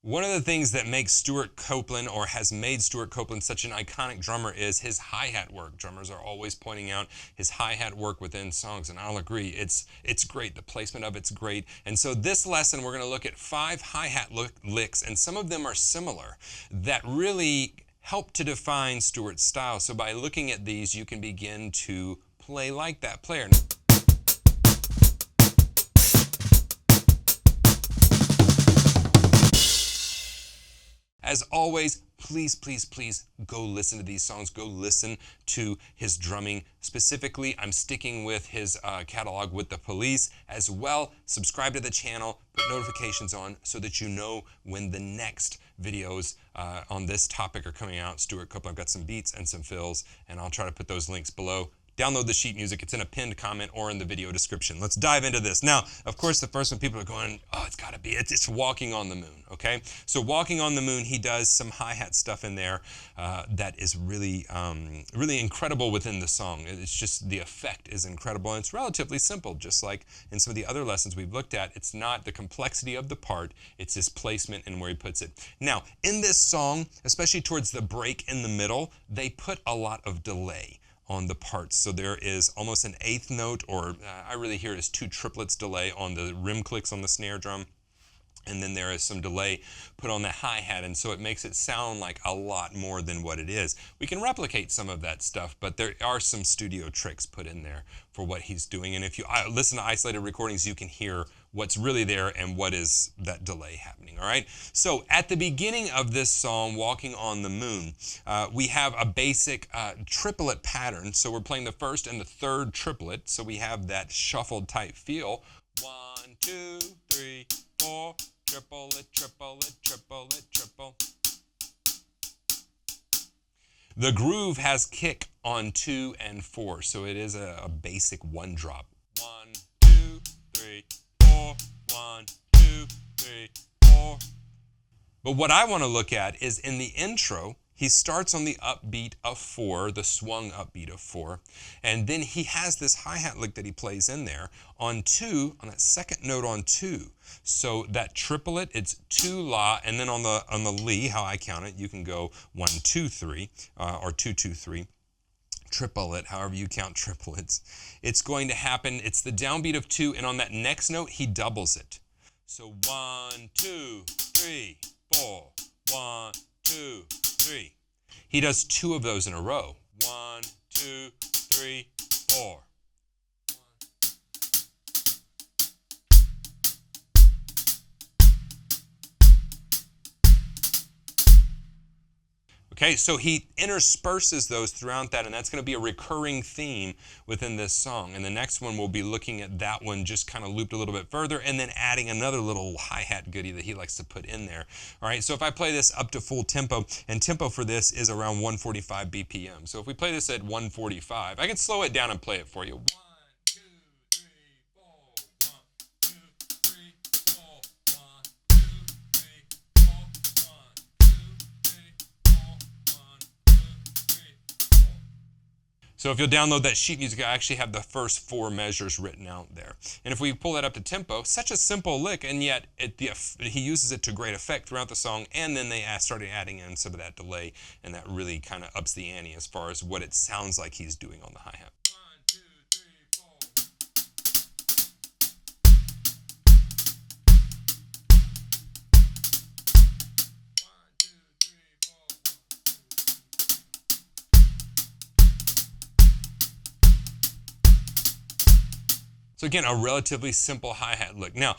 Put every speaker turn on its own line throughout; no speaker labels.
One of the things that makes Stewart Copeland, or has made Stewart Copeland, such an iconic drummer is his hi-hat work. Drummers are always pointing out his hi-hat work within songs, and I'll agree, it's great. The placement of it's great. And so this lesson, we're going to look at 5 hi-hat licks, and some of them are similar, that really help to define Stewart's style. So by looking at these, you can begin to play like that player. As always, please, please, please go listen to these songs. Go listen to his drumming. Specifically, I'm sticking with his catalog with the Police as well. Subscribe to the channel, put notifications on so that you know when the next videos on this topic are coming out. Stewart Copeland, I've got some beats and some fills, and I'll try to put those links below. Download the sheet music. It's in a pinned comment or in the video description. Let's dive into this. Now, of course, the first one people are going, oh, it's got to be, it's Walking on the Moon, okay? So Walking on the Moon, he does some hi-hat stuff in there that is really, really incredible within the song. It's just, the effect is incredible, and it's relatively simple, just like in some of the other lessons we've looked at. It's not the complexity of the part, it's his placement and where he puts it. Now, in this song, especially towards the break in the middle, they put a lot of delay on the parts. So there is almost an eighth note, or I really hear it as 2 triplets delay on the rim clicks on the snare drum. And then there is some delay put on the hi-hat, and so it makes it sound like a lot more than what it is. We can replicate some of that stuff, but there are some studio tricks put in there for what he's doing. And if you listen to isolated recordings, you can hear what's really there and what is that delay happening, all right? So at the beginning of this song, Walking on the Moon, we have a basic triplet pattern. So we're playing the first and the third triplet, so we have that shuffled type feel. 1, 2, 3, 4, triple it, triple it, triple it, triple. The groove has kick on 2 and 4, so it is a basic 1 drop. 1, 2, 3, 4, 1, 2, 3, 4. But what I want to look at is in the intro, he starts on the upbeat of 4, the swung upbeat of 4, and then he has this hi-hat lick that he plays in there on 2, on that second note on 2. So that triplet, it's 2 la, and then on the li, how I count it, you can go 1, 2, 3, or 2, 2, 3. Triplet, however you count triplets. It's going to happen, it's the downbeat of 2, and on that next note, he doubles it. So 1, 2, 3, 4, 1, 2, 3. He does 2 of those in a row. 1, 2, 3, 4. Okay, so he intersperses those throughout that, and that's going to be a recurring theme within this song. And the next one, we'll be looking at that one just kind of looped a little bit further, and then adding another little hi-hat goodie that he likes to put in there. All right, so if I play this up to full tempo, and tempo for this is around 145 BPM. So if we play this at 145, I can slow it down and play it for you. 1, 2, 3, 4, 1, 2, 3, 4, 1, 2, 3, 4, 1, 2, 3, 4, 1, 2, 3, 4. So if you'll download that sheet music, I actually have the first 4 measures written out there. And if we pull that up to tempo, such a simple lick, and yet he uses it to great effect throughout the song, and then they started adding in some of that delay, and that really kind of ups the ante as far as what it sounds like he's doing on the hi-hat. 1, 2, 3, 4. So again, a relatively simple hi-hat lick. Now,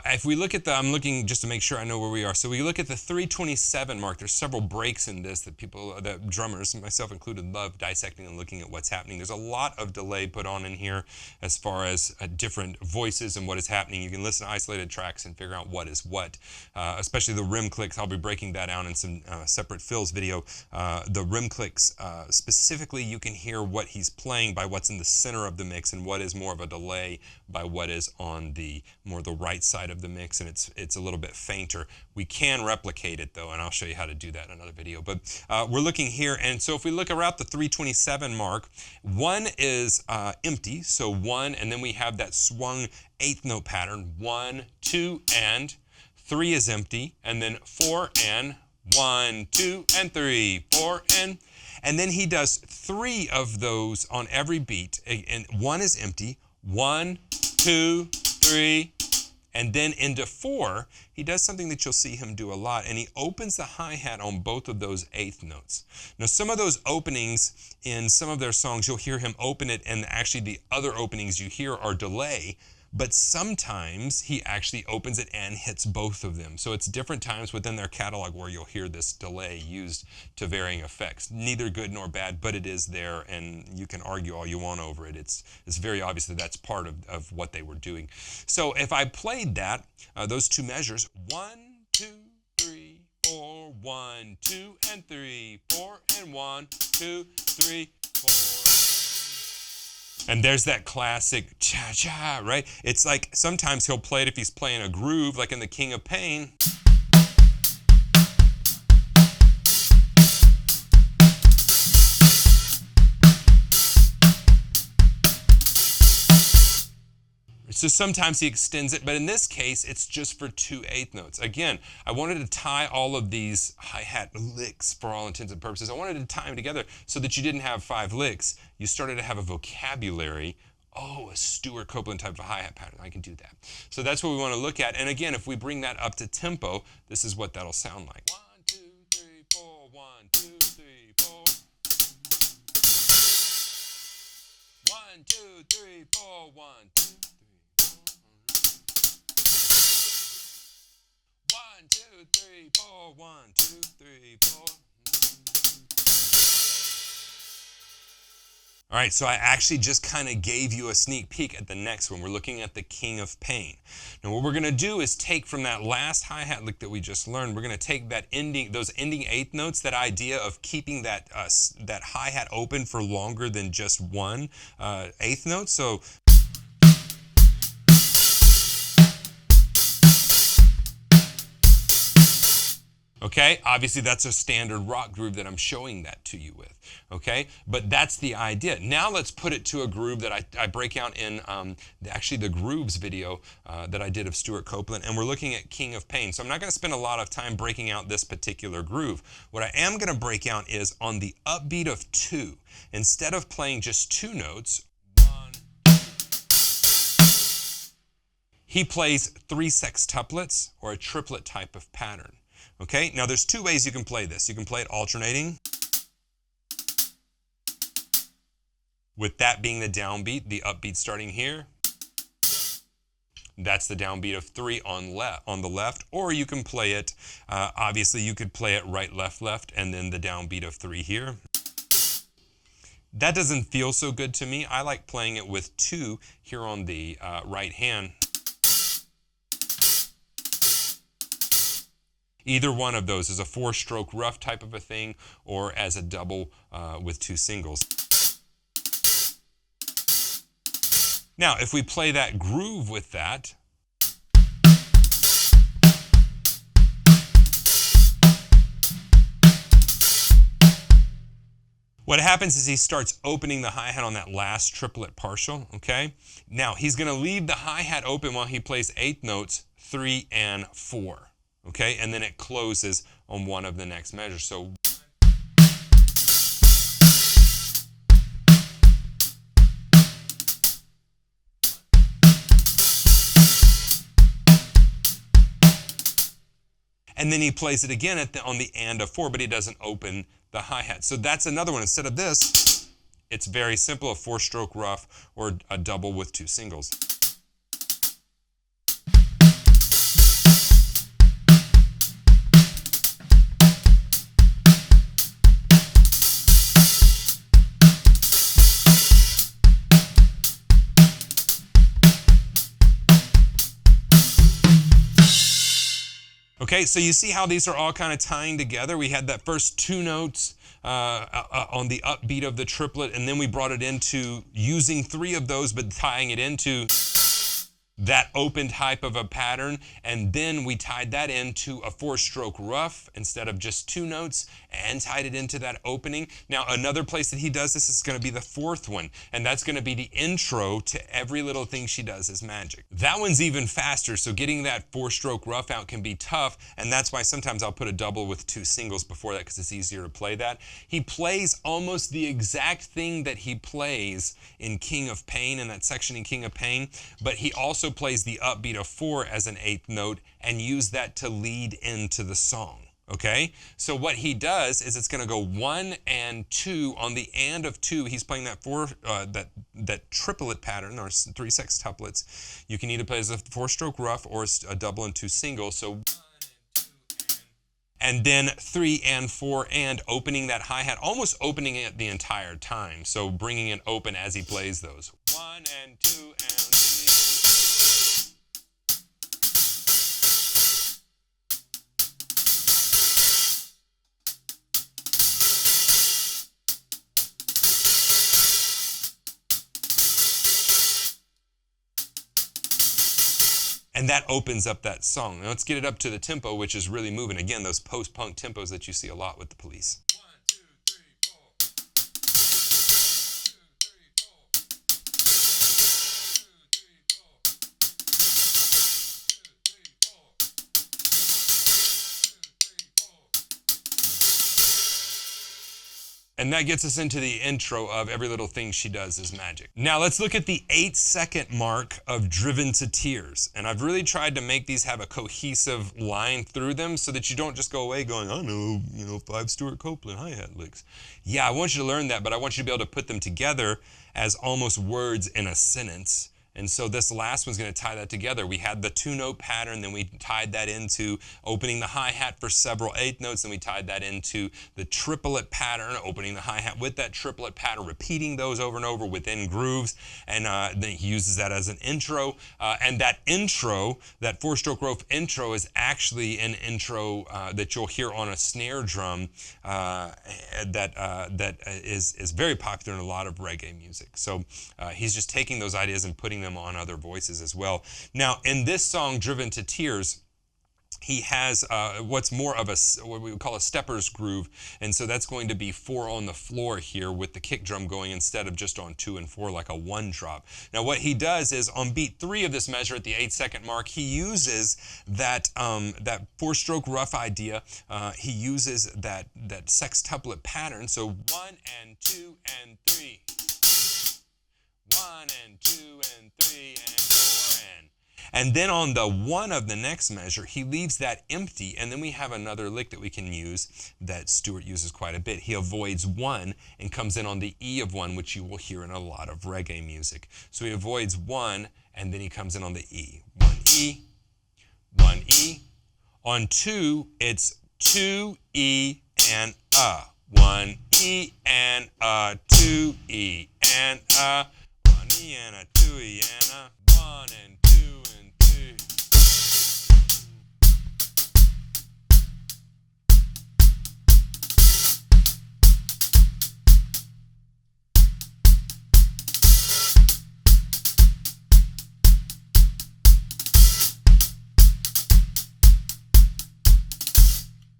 if we look at I'm looking just to make sure I know where we are. So we look at the 327 mark. There's several breaks in this that drummers, myself included, love dissecting and looking at what's happening. There's a lot of delay put on in here as far as different voices and what is happening. You can listen to isolated tracks and figure out what is what, especially the rim clicks. I'll be breaking that down in some separate fills video. The rim clicks, specifically, you can hear what he's playing by what's in the center of the mix and what is more of a delay by what is on the right side of the mix, and it's a little bit fainter. We can replicate it though, and I'll show you how to do that in another video. But we're looking here, and so if we look around the 327 mark, 1 is empty, so 1, and then we have that swung 8th note pattern, 1, 2, and 3 is empty, and then 4 and 1, 2, and 3, 4 and then he does 3 of those on every beat, and 1 is empty, 1, 2, 3, and then into 4, he does something that you'll see him do a lot, and he opens the hi-hat on both of those 8th notes. Now, some of those openings in some of their songs, you'll hear him open it, and actually the other openings you hear are delay, but sometimes he actually opens it and hits both of them. So it's different times within their catalog where you'll hear this delay used to varying effects. Neither good nor bad, but it is there, and you can argue all you want over it. It's very obvious that that's part of what they were doing. So if I played that, those 2 measures, 1, 2, 3, 4, 1, 2, and 3, 4, and 1, 2, 3, 4. And there's that classic cha-cha, right? It's like sometimes he'll play it if he's playing a groove, like in The King of Pain. So sometimes he extends it, but in this case, it's just for 2 8th notes. Again, I wanted to tie all of these hi-hat licks for all intents and purposes. I wanted to tie them together so that you didn't have 5 licks. You started to have a vocabulary. Oh, a Stewart Copeland type of hi-hat pattern. I can do that. So that's what we want to look at. And again, if we bring that up to tempo, this is what that'll sound like. 1, 2, 3, 4, 1, 2, 3, 4. 1, 2, 3, 4, 1, 2, 3. 1, 2, 3, 4, 1, 2, 3, 4. All right, so I actually just kind of gave you a sneak peek at the next one. We're looking at the King of Pain. Now what we're going to do is take from that last hi-hat lick that we just learned, we're going to take that those ending 8th notes, that idea of keeping that hi-hat open for longer than just 1 8th note. So okay, obviously that's a standard rock groove that I'm showing that to you with, okay? But that's the idea. Now let's put it to a groove that I break out in actually the Grooves video that I did of Stewart Copeland, and we're looking at King of Pain. So I'm not going to spend a lot of time breaking out this particular groove. What I am going to break out is on the upbeat of 2. Instead of playing just 2 notes, 1, 2, he plays 3 sextuplets or a triplet type of pattern. Okay, now there's 2 ways you can play this. You can play it alternating, with that being the downbeat, the upbeat starting here. That's the downbeat of 3 on the left, or you can play it, obviously you could play it right, left, and then the downbeat of 3 here. That doesn't feel so good to me. I like playing it with 2 here on the right hand. Either one of those is a 4-stroke rough type of a thing, or as a double with 2 singles. Now, if we play that groove with that, what happens is he starts opening the hi-hat on that last triplet partial, okay? Now, he's going to leave the hi-hat open while he plays 8th notes, 3 and 4. Okay, and then it closes on one of the next measures. So and then he plays it again on the and of 4, but he doesn't open the hi-hat. So that's another one. Instead of this, it's very simple, a 4-stroke rough or a double with 2 singles. Okay, so you see how these are all kind of tying together. We had that first 2 notes on the upbeat of the triplet, and then we brought it into using 3 of those, but tying it into that open type of a pattern, and then we tied that into a 4-stroke rough instead of just 2 notes and tied it into that opening. Now another place that he does this is going to be the 4th one, and that's going to be the intro to Every Little Thing She Does Is Magic. That one's even faster, so getting that 4-stroke rough out can be tough, and that's why sometimes I'll put a double with 2 singles before that because it's easier to play that. He plays almost the exact thing that he plays in King of Pain, in that section in King of Pain, but he also plays the upbeat of 4 as an 8th note and use that to lead into the song. Okay, so what he does is it's going to go 1 and 2 on the and of 2. He's playing that that triplet pattern, or 3 sextuplets. You can either play as a 4-stroke rough or a double and 2 singles. So 1 and 2 and then 3 and 4 and opening that hi-hat, almost opening it the entire time. So bringing it open as he plays those 1 and 2 and 3. And that opens up that song. Now let's get it up to the tempo, which is really moving. Again, those post-punk tempos that you see a lot with the Police. 1, 2, 3, 4. 2, 3, 4. 2, 3, 4. And that gets us into the intro of Every Little Thing She Does Is Magic. Now let's look at the 8-second mark of Driven to Tears. And I've really tried to make these have a cohesive line through them so that you don't just go away going, I know, 5 Stewart Copeland hi-hat licks. Yeah, I want you to learn that, but I want you to be able to put them together as almost words in a sentence. And so this last one's going to tie that together. We had the 2-note pattern, then we tied that into opening the hi-hat for several 8th notes, and we tied that into the triplet pattern, opening the hi-hat with that triplet pattern, repeating those over and over within grooves, and then he uses that as an intro. And that intro, that 4-stroke rough intro, is actually an intro that you'll hear on a snare drum that is very popular in a lot of reggae music. So he's just taking those ideas and putting them on other voices as well. Now, in this song, Driven to Tears, he has what's more of what we would call a stepper's groove, and so that's going to be 4 on the floor here with the kick drum going instead of just on 2 and 4 like a 1 drop. Now what he does is on beat 3 of this measure at the 8-second mark, he uses that 4-stroke rough idea. He uses that sextuplet pattern, so 1 and 2 and 3. 1 and 2 and 3 and 4 and then on the 1 of the next measure, he leaves that empty, and then we have another lick that we can use that Stewart uses quite a bit. He avoids 1 and comes in on the E of 1, which you will hear in a lot of reggae music. So he avoids 1, and then he comes in on the E. 1 E, 1 E. On 2, it's 2 E and 1 E and 2 E and 1 E and a 2 E and a 1 and 2 and 3.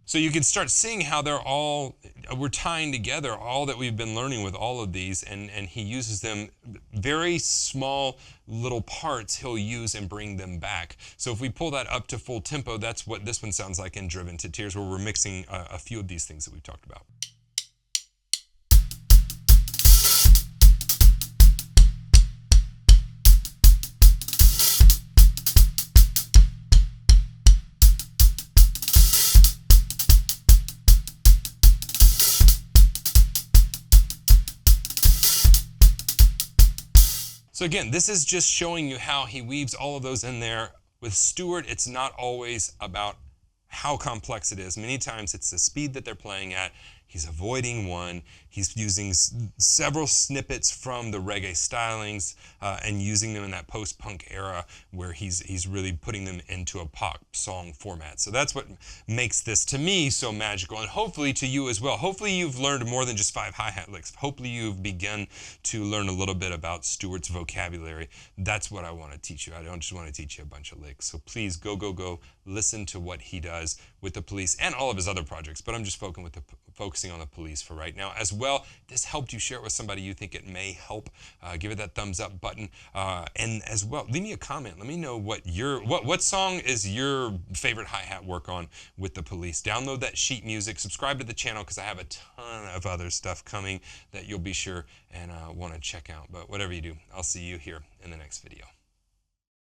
So you can start seeing how we're tying together all that we've been learning with all of these, and he uses them, very small little parts he'll use and bring them back. So if we pull that up to full tempo, that's what this one sounds like in Driven to Tears, where we're mixing a few of these things that we've talked about. So again, this is just showing you how he weaves all of those in there. With Stewart, it's not always about how complex it is. Many times it's the speed that they're playing at. He's avoiding one. He's using several snippets from the reggae stylings and using them in that post-punk era where he's really putting them into a pop song format. So that's what makes this, to me, so magical, and hopefully to you as well. Hopefully you've learned more than just 5 hi-hat licks. Hopefully you've begun to learn a little bit about Stewart's vocabulary. That's what I want to teach you. I don't just want to teach you a bunch of licks. So please go listen to what he does with the Police and all of his other projects, but I'm just focusing on the Police for right now. As well, if this helped you, share it with somebody you think it may help. Give it that thumbs up button, and as well, leave me a comment. Let me know what song is your favorite hi-hat work on with the Police. Download that sheet music, subscribe to the channel because I have a ton of other stuff coming that you'll be sure and want to check out. But whatever you do, I'll see you here in the next video.